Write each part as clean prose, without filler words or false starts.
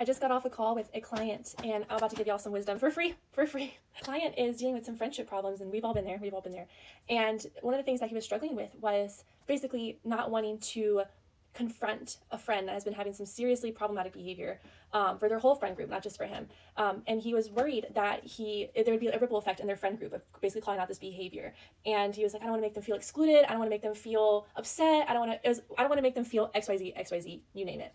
I just got off a call with a client and I'm about to give y'all some wisdom for free. Client is dealing with some friendship problems and we've all been there. And one of the things that he was struggling with was basically not wanting to confront a friend that has been having some seriously problematic behavior for their whole friend group, not just for him. And he was worried that there would be a ripple effect in their friend group of basically calling out this behavior. And he was like, I don't want to make them feel excluded. I don't want to make them feel upset. I don't want to make them feel XYZ, you name it.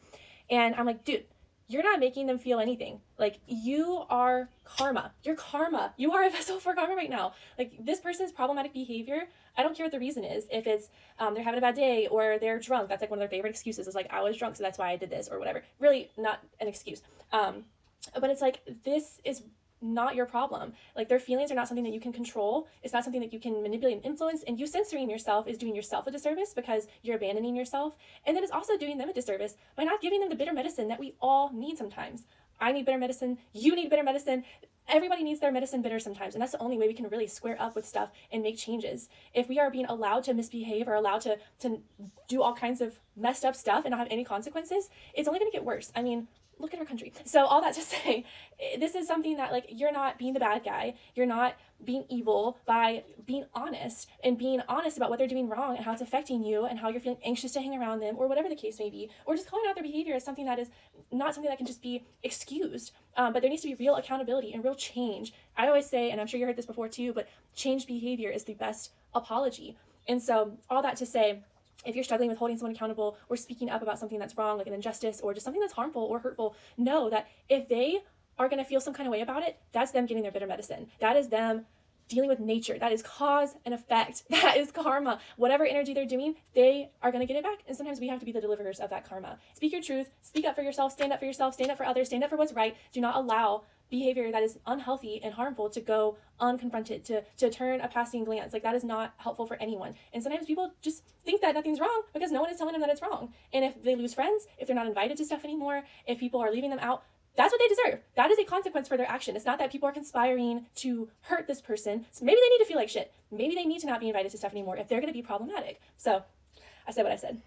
And I'm like, dude, you're not making them feel anything. Like, you are karma. You're karma. You are a vessel for karma right now. Like, this person's problematic behavior, I don't care what the reason is. If it's they're having a bad day or they're drunk, that's like one of their favorite excuses. Is like, I was drunk, so that's why I did this or whatever. Really not an excuse. But it's like, this is not your problem. Like, their feelings are not something that you can control. It's not something that you can manipulate and influence. And you censoring yourself is doing yourself a disservice because you're abandoning yourself. And then it's also doing them a disservice by not giving them the bitter medicine that we all need sometimes. I need bitter medicine. You need bitter medicine. Everybody needs their medicine bitter sometimes. And that's the only way we can really square up with stuff and make changes. If we are being allowed to misbehave or allowed to do all kinds of messed up stuff and not have any consequences, it's only going to get worse. I mean, look at our country. So all that to say, this is something that, like, you're not being the bad guy. You're not being evil by being honest and being honest about what they're doing wrong and how it's affecting you and how you're feeling anxious to hang around them or whatever the case may be, or just calling out their behavior as something that is not something that can just be excused. But there needs to be real accountability and real change. I always say, and I'm sure you heard this before too, but changed behavior is the best apology. And so all that to say, if you're struggling with holding someone accountable or speaking up about something that's wrong, like an injustice or just something that's harmful or hurtful, know that if they are going to feel some kind of way about it, that's them getting their bitter medicine. That is them dealing with nature. That is cause and effect. That is karma. Whatever energy they're doing, they are going to get it back. And sometimes we have to be the deliverers of that karma. Speak your truth. Speak up for yourself. Stand up for others. Stand up for what's right. Do not allow behavior that is unhealthy and harmful to go unconfronted, to turn a passing glance. Like, that is not helpful for anyone. And sometimes people just think that nothing's wrong because no one is telling them that it's wrong. And if they lose friends, if they're not invited to stuff anymore, if people are leaving them out, that's what they deserve. That is a consequence for their action. It's not that people are conspiring to hurt this person. So maybe they need to feel like shit. Maybe they need to not be invited to stuff anymore if they're going to be problematic. So I said what I said.